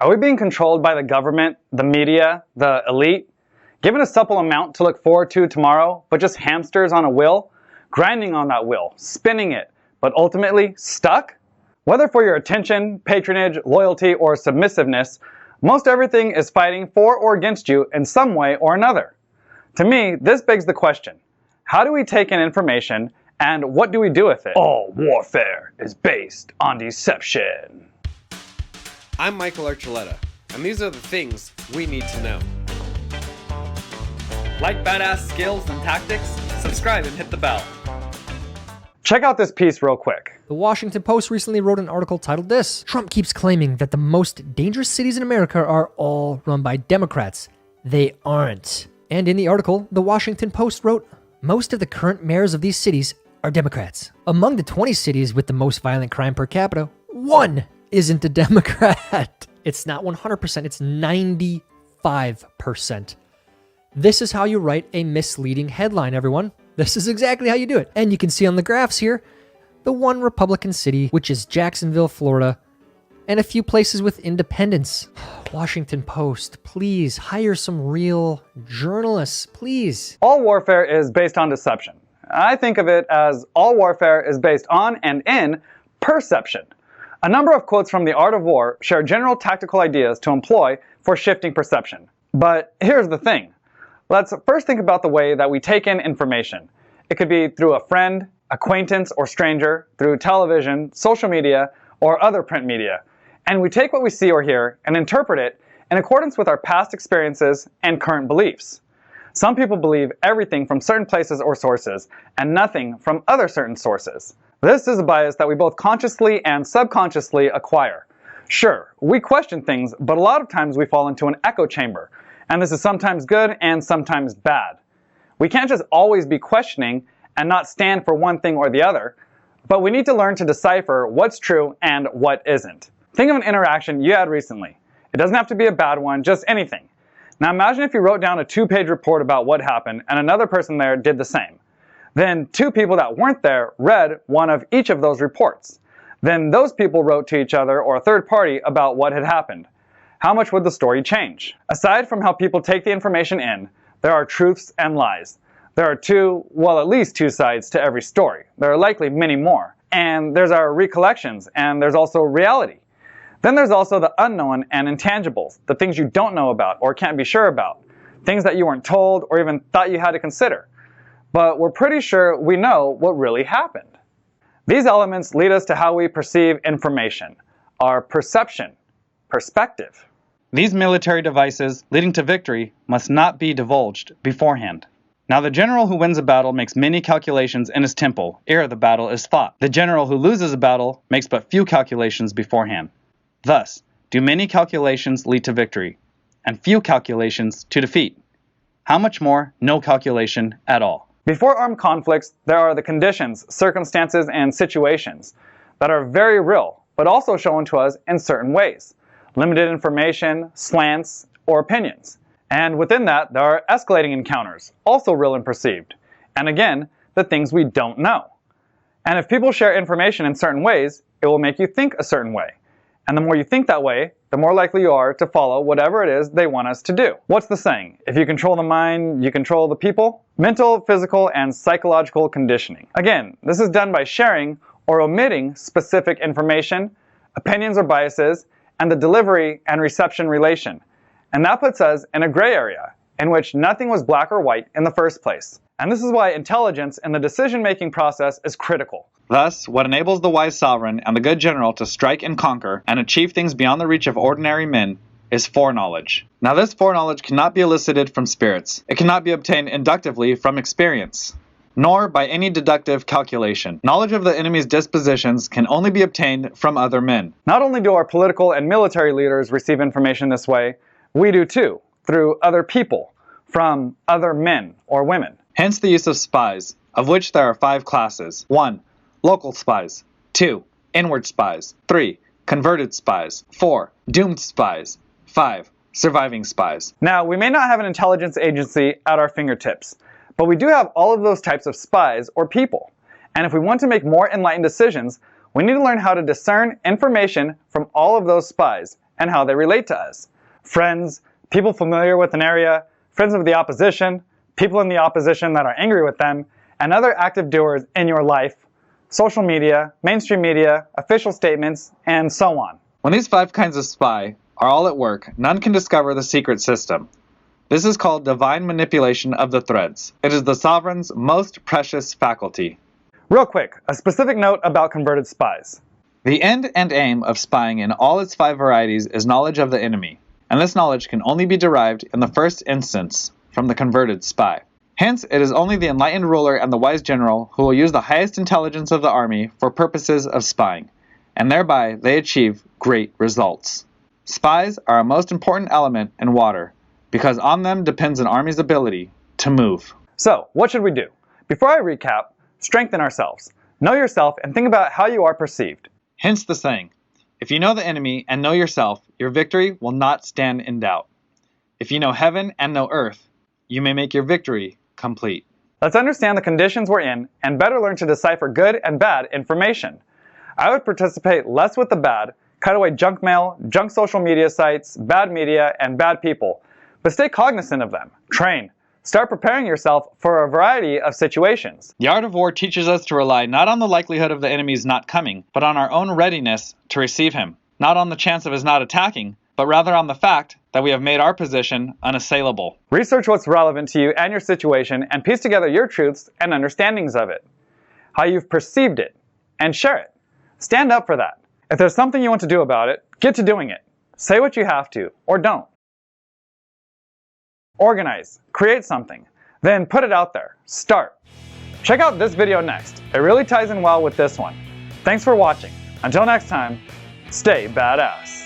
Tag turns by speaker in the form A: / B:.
A: Are we being controlled by the government, the media, the elite? Given a supple amount to look forward to tomorrow, but just hamsters on a wheel? Grinding on that wheel, spinning it, but ultimately stuck? Whether for your attention, patronage, loyalty, or submissiveness, most everything is fighting for or against you in some way or another. To me, this begs the question, how do we take in information and what do we do with it? All warfare is based on deception.
B: I'm Michael Archuleta, and these are the things we need to know. Like badass skills and tactics? Subscribe and hit the bell.
A: Check out this piece real quick.
C: The Washington Post recently wrote an article titled this: Trump keeps claiming that the most dangerous cities in America are all run by Democrats. They aren't. And in the article, the Washington Post wrote, most of the current mayors of these cities are Democrats. Among the 20 cities with the most violent crime per capita, one isn't a Democrat. It's not 100%, it's 95%. This is how you write a misleading headline, everyone. This is exactly how you do it. And you can see on the graphs here, the one Republican city, which is Jacksonville, Florida, and a few places with independents. Washington Post, please hire some real journalists, please.
A: All warfare is based on deception. I think of it as all warfare is based on and in perception. A number of quotes from The Art of War share general tactical ideas to employ for shifting perception. But here's the thing. Let's first think about the way that we take in information. It could be through a friend, acquaintance, or stranger, through television, social media, or other print media. And we take what we see or hear and interpret it in accordance with our past experiences and current beliefs. Some people believe everything from certain places or sources, and nothing from other certain sources. This is a bias that we both consciously and subconsciously acquire. Sure, we question things, but a lot of times we fall into an echo chamber, and this is sometimes good and sometimes bad. We can't just always be questioning and not stand for one thing or the other, but we need to learn to decipher what's true and what isn't. Think of an interaction you had recently. It doesn't have to be a bad one, just anything. Now imagine if you wrote down a 2-page report about what happened and another person there did the same. Then 2 people that weren't there read one of each of those reports. Then those people wrote to each other or a third party about what had happened. How much would the story change? Aside from how people take the information in, there are truths and lies. There are at least two sides to every story. There are likely many more. And there's our recollections, and there's also reality. Then there's also the unknown and intangibles, the things you don't know about or can't be sure about, things that you weren't told or even thought you had to consider. But we're pretty sure we know what really happened. These elements lead us to how we perceive information, our perception, perspective. These military devices leading to victory must not be divulged beforehand. Now the general who wins a battle makes many calculations in his temple ere the battle is fought. The general who loses a battle makes but few calculations beforehand. Thus, do many calculations lead to victory, and few calculations to defeat? How much more no calculation at all? Before armed conflicts, there are the conditions, circumstances, and situations that are very real, but also shown to us in certain ways. Limited information, slants, or opinions. And within that, there are escalating encounters, also real and perceived. And again, the things we don't know. And if people share information in certain ways, it will make you think a certain way. And the more you think that way, the more likely you are to follow whatever it is they want us to do. What's the saying? If you control the mind, you control the people? Mental, physical, and psychological conditioning. Again, this is done by sharing or omitting specific information, opinions or biases, and the delivery and reception relation. And that puts us in a gray area, in which nothing was black or white in the first place. And this is why intelligence in the decision-making process is critical. Thus, what enables the wise sovereign and the good general to strike and conquer and achieve things beyond the reach of ordinary men is foreknowledge. Now this foreknowledge cannot be elicited from spirits. It cannot be obtained inductively from experience, nor by any deductive calculation. Knowledge of the enemy's dispositions can only be obtained from other men. Not only do our political and military leaders receive information this way, we do too, through other people, from other men or women. Hence the use of spies, of which there are 5 classes. 1. Local spies. 2. Inward spies. 3. Converted spies. 4. Doomed spies. 5. Surviving spies. Now, we may not have an intelligence agency at our fingertips, but we do have all of those types of spies or people. And if we want to make more enlightened decisions, we need to learn how to discern information from all of those spies and how they relate to us. Friends, people familiar with an area, friends of the opposition, people in the opposition that are angry with them, and other active doers in your life, social media, mainstream media, official statements, and so on.
D: When these 5 kinds of spy are all at work, none can discover the secret system. This is called divine manipulation of the threads. It is the sovereign's most precious faculty.
A: Real quick, a specific note about converted spies.
D: The end and aim of spying in all its 5 varieties is knowledge of the enemy, and this knowledge can only be derived in the first instance from the converted spy. Hence, it is only the enlightened ruler and the wise general who will use the highest intelligence of the army for purposes of spying, and thereby they achieve great results. Spies are a most important element in water, because on them depends an army's ability to move.
A: So, what should we do? Before I recap, strengthen ourselves. Know yourself and think about how you are perceived.
D: Hence the saying, if you know the enemy and know yourself, your victory will not stand in doubt. If you know heaven and know earth, you may make your victory complete.
A: Let's understand the conditions we're in and better learn to decipher good and bad information. I would participate less with the bad, cut away junk mail, junk social media sites, bad media, and bad people. But stay cognizant of them. Train. Start preparing yourself for a variety of situations.
D: The art of war teaches us to rely not on the likelihood of the enemy's not coming, but on our own readiness to receive him. Not on the chance of his not attacking, but rather on the fact that we have made our position unassailable.
A: Research what's relevant to you and your situation and piece together your truths and understandings of it. How you've perceived it. And share it. Stand up for that. If there's something you want to do about it, get to doing it. Say what you have to, or don't. Organize. Create something. Then put it out there. Start. Check out this video next. It really ties in well with this one. Thanks for watching. Until next time, stay badass.